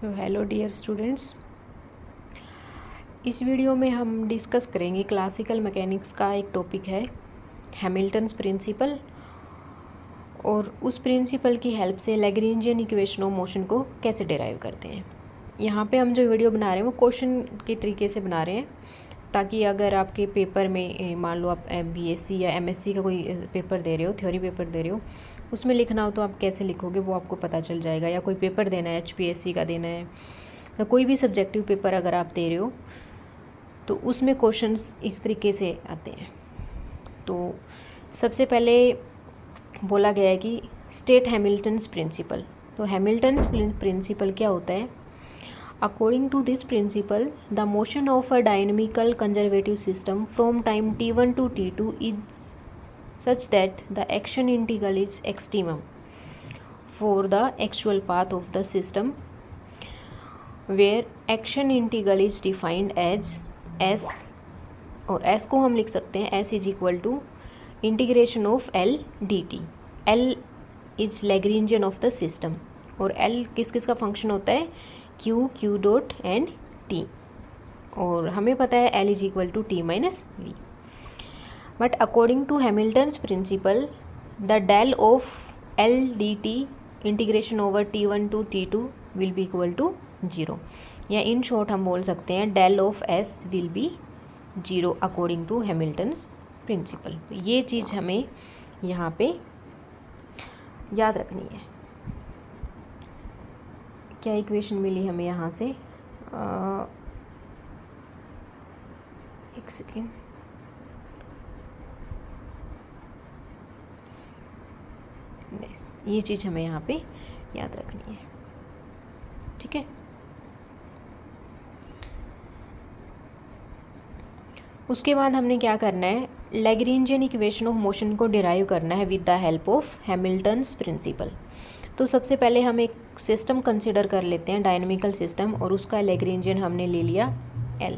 Hello dear students, इस video में हम डिस्कस करेंगे क्लासिकल मैकेनिक्स का एक टॉपिक है हैमिल्टन्स प्रिंसिपल, और उस प्रिंसिपल की हेल्प से लैग्रेंजियन इक्वेशन ऑफ मोशन को कैसे डिराइव करते हैं। यहाँ पे हम जो वीडियो बना रहे हैं वो क्वेश्चन के तरीके से बना रहे हैं, ताकि अगर आपके पेपर में मान लो आप बीएससी या एमएससी का कोई पेपर दे रहे हो, थ्योरी पेपर दे रहे हो, उसमें लिखना हो तो आप कैसे लिखोगे वो आपको पता चल जाएगा। या कोई पेपर देना है, एचपीएससी का देना है, तो कोई भी सब्जेक्टिव पेपर अगर आप दे रहे हो तो उसमें क्वेश्चंस इस तरीके से आते हैं। तो सबसे पहले बोला गया है कि स्टेट हैमिल्टन्स प्रिंसिपल। तो हैमिल्टन्स प्रिंसिपल क्या होता है? According to this principle, the motion of a dynamical conservative system from time t1 to t2 is such that the action integral is extremum for the actual path of the system, where action integral is defined as s, और s को हम लिख सकते हैं s is equal to integration of L dt। L is Lagrangian of the system, और L किस किस का फंक्शन होता है? q डॉट एंड t, और हमें पता है L is equal to t minus v। But according to Hamilton's principle the del of L dt integration over t1 to t2 will be equal to 0, या in short हम बोल सकते हैं del of s will be 0 according to Hamilton's principle. ये चीज़ हमें यहाँ पे याद रखनी है। क्या इक्वेशन मिली हमें यहाँ से? एक सेकेंड, ये चीज़ हमें यहाँ पे याद रखनी है, ठीक है। उसके बाद हमने क्या करना है? लैग्रेंजियन इक्वेशन ऑफ मोशन को डिराइव करना है with the help of Hamilton's principle. तो सबसे पहले हम एक सिस्टम कंसिडर कर लेते हैं, डायनामिकल सिस्टम, और उसका लैग्रेंजियन हमने ले लिया L।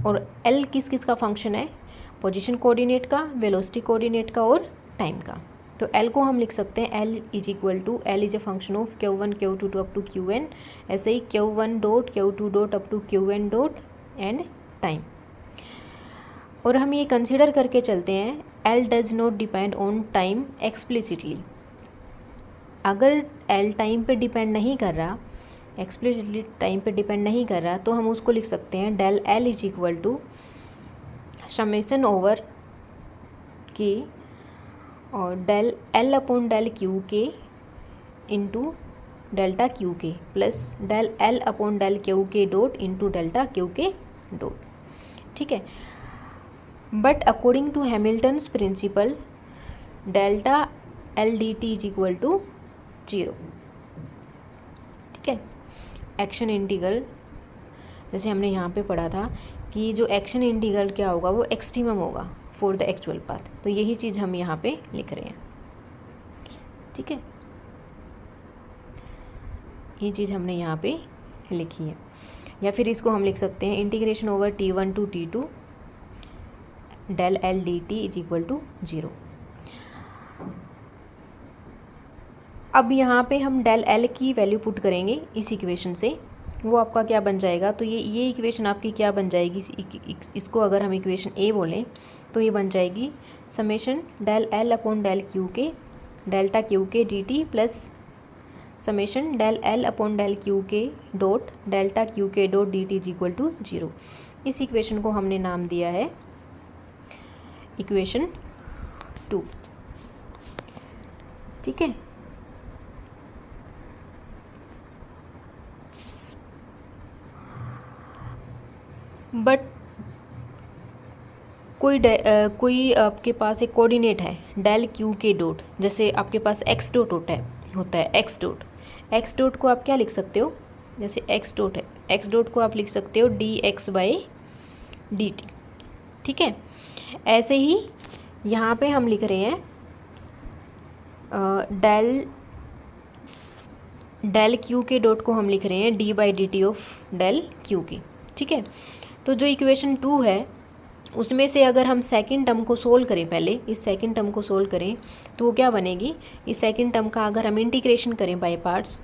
और L किस किस का फंक्शन है? पोजीशन कोऑर्डिनेट का, वेलोसिटी कोऑर्डिनेट का और टाइम का। तो L को हम लिख सकते हैं L is equal to L is a function of Q1 Q2 to up to Qn, ऐसे ही Q1 dot Q2 dot up to Qn dot and time. और हम ये कंसिडर करके चलते हैं L does not depend on time explicitly. अगर L time पे डिपेंड नहीं कर रहा, एक्सप्लिसिटली टाइम पे डिपेंड नहीं कर रहा, तो हम उसको लिख सकते हैं del L is equal to summation over k और del L upon del Q k into delta Q k plus del L upon del Q k dot into delta Q k dot, ठीक है। But according to Hamilton's principle delta L dt is equal to 0, ठीक है। Action integral, जैसे हमने यहाँ पे पढ़ा था कि जो एक्शन इंटीग्रल क्या होगा वो एक्सट्रीमम होगा फॉर द एक्चुअल पाथ, तो यही चीज़ हम यहाँ पे लिख रहे हैं, ठीक है। ये चीज़ हमने यहाँ पे लिखी है। या फिर इसको हम लिख सकते हैं integration over t1 to t2 del L dt is equal to 0। अब यहाँ पे हम डेल L की वैल्यू पुट करेंगे इस इक्वेशन से, वो आपका क्या बन जाएगा? तो ये इक्वेशन आपकी क्या बन जाएगी? इसको अगर हम इक्वेशन A बोलें तो ये बन जाएगी summation del L upon del Q k delta Q k dt plus summation del L upon del Q k dot delta Q k dot dt is equal to 0। इस इक्वेशन को हमने नाम दिया है इक्वेशन 2, ठीक है। बट कोई आपके पास एक कोऑर्डिनेट है डेल Q के डॉट, जैसे आपके पास x डॉट होता है x डॉट को आप क्या लिख सकते हो? जैसे x डॉट है, x डॉट को आप लिख सकते हो dx बाई dt, ठीक है। ऐसे ही यहाँ पे हम लिख रहे हैं डेल Q के डॉट को हम लिख रहे हैं d by dt of del Q की, ठीक है। तो जो इक्वेशन 2 है उसमें से अगर हम सेकंड टर्म को सोल्व करें, पहले इस सेकंड टर्म को सोल्व करें तो वो क्या बनेगी? इस सेकंड टर्म का अगर हम इंटीग्रेशन करें by parts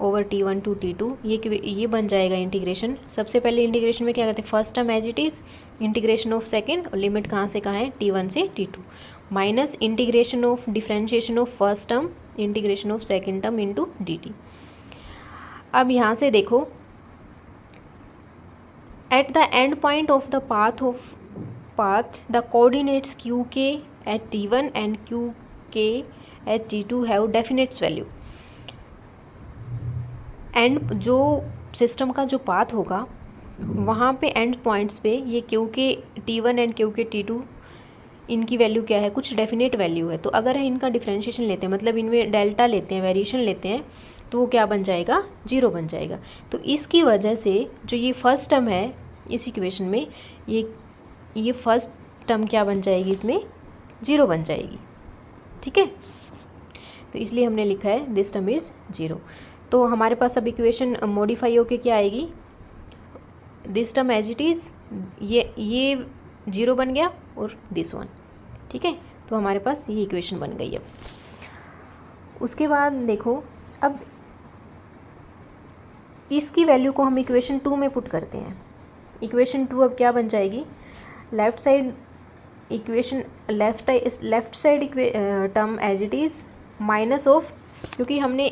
over T1 to T2, ये बन जाएगा इंटीग्रेशन। सबसे पहले इंटीग्रेशन में क्या करते हैं, first term as it is, integration of second, और लिमिट कहाँ से कहाँ है, T1 से T2, minus integration of differentiation of first term, integration of second term into dt। अब यहाँ से देखो, at the end point of the path the coordinates qk at T1 and qk at T2 have definite value। And जो system का जो path होगा वहाँ पे एंड पॉइंट्स पे ये qk T1 and qk T2 इनकी वैल्यू क्या है, कुछ डेफिनेट वैल्यू है। तो अगर इनका डिफ्रेंशिएशन लेते हैं, मतलब इनमें डेल्टा लेते हैं, वेरिएशन लेते हैं, तो वो क्या बन जाएगा, 0 बन जाएगा। तो इसकी वजह से जो ये फर्स्ट टर्म है इस इक्वेशन में, ये फर्स्ट टर्म क्या बन जाएगी, इसमें 0 बन जाएगी। ठीक है, तो इसलिए हमने लिखा है दिस टर्म इज़ 0। तो हमारे पास अब इक्वेशन मॉडिफाई होके क्या आएगी, this term as it is, ये 0 बन गया और दिस वन। ठीक है, तो हमारे पास ये इक्वेशन बन गई। अब उसके बाद देखो, अब इसकी वैल्यू को हम इक्वेशन 2 में पुट करते हैं। इक्वेशन 2 अब क्या बन जाएगी, left side equation, left side term as it is minus of, क्योंकि हमने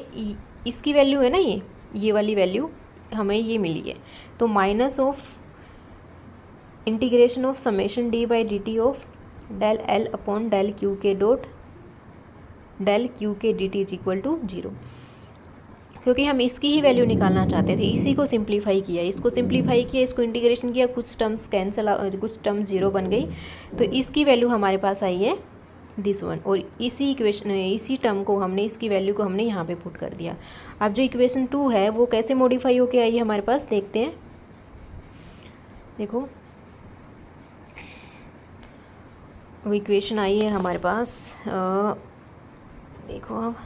इसकी वैल्यू है ना, ये वाली वैल्यू हमें ये मिली है, तो minus of integration of summation d by d t of del L upon del Q k dot del Q k d t is equal to 0। क्योंकि हम इसकी ही वैल्यू निकालना चाहते थे, इसी को सिंप्लीफाई किया, इसको इंटीग्रेशन किया, कुछ टर्म्स कैंसिल, कुछ टर्म्स 0 बन गई, तो इसकी वैल्यू हमारे पास आई है दिस वन। और इसी टर्म को हमने, इसकी वैल्यू को हमने यहाँ पे पुट कर दिया। अब जो इक्वेशन 2 है वो कैसे मॉडिफाई होके आई है हमारे पास, देखते हैं। देखो, वो इक्वेशन आई है हमारे पास, देखो अब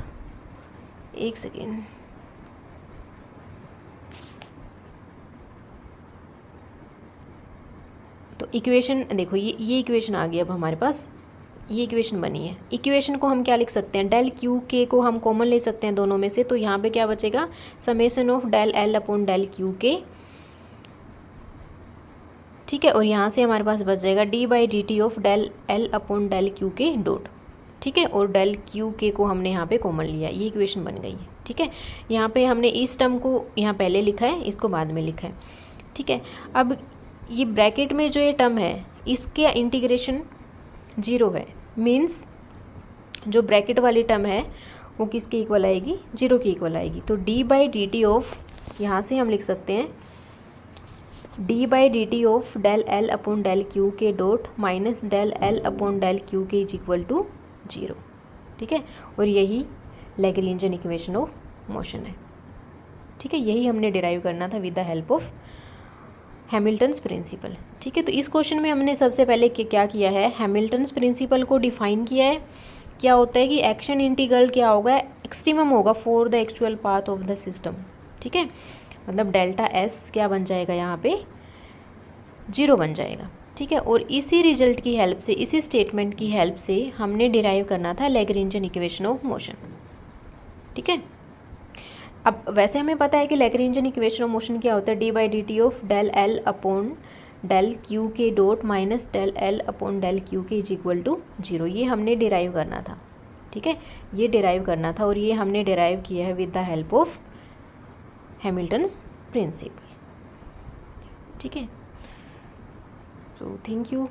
एक सेकेंड, तो इक्वेशन देखो, ये इक्वेशन आ गई अब हमारे पास, ये इक्वेशन बनी है। इक्वेशन को हम क्या लिख सकते हैं, डेल क्यू के को हम कॉमन ले सकते हैं दोनों में से, तो यहाँ पे क्या बचेगा, summation of del L upon del Q k. ठीक है, और यहाँ से हमारे पास बच जाएगा d by d t of del L upon del Q k dot. ठीक है, और डेल क्यू के को हमने यहाँ पे कॉमन लिया, ये इक्वेशन बन गई है। ठीक है, यहाँ पे हमने इस टर्म को यहाँ पहले लिखा है, इसको बाद में लिखा है। ठीक है, अब ये ब्रैकेट में जो ये टर्म है इसके इंटीग्रेशन 0 है, मीन्स जो ब्रैकेट वाली टर्म है वो किसके इक्वल आएगी, 0 के इक्वल आएगी। तो d by d t of, यहाँ से हम लिख सकते हैं d by d t of del L upon del Q k dot minus del L upon del Q k is equal to 0। ठीक है, और यही लैग्रेंजियन इक्वेशन ऑफ मोशन है। ठीक है, यही हमने डिराइव करना था with the help of Hamilton's principle. ठीक है, तो इस क्वेश्चन में हमने सबसे पहले क्या किया है, हैमिल्टन्स प्रिंसिपल को डिफाइन किया है। क्या होता है कि एक्शन इंटीग्रल क्या होगा, एक्सट्रीमम होगा for the actual path of the system. ठीक है, मतलब डेल्टा एस क्या बन जाएगा, यहाँ पे 0 बन जाएगा। ठीक है, और इसी रिजल्ट की हेल्प से, इसी स्टेटमेंट की हेल्प से हमने डिराइव करना था लैग्रेंजियन इक्वेशन ऑफ मोशन। ठीक है, अब वैसे हमें पता है कि लैग्रेंजियन इक्वेशन ऑफ मोशन क्या होता है, d by d t of del L upon del Q k dot minus del L upon del Q k is equal to 0। ये हमने डिराइव करना था। ठीक है, ये डिराइव करना था, और ये हमने डिराइव किया है with the help of Hamilton's principle. ठीक है, सो थैंक यू।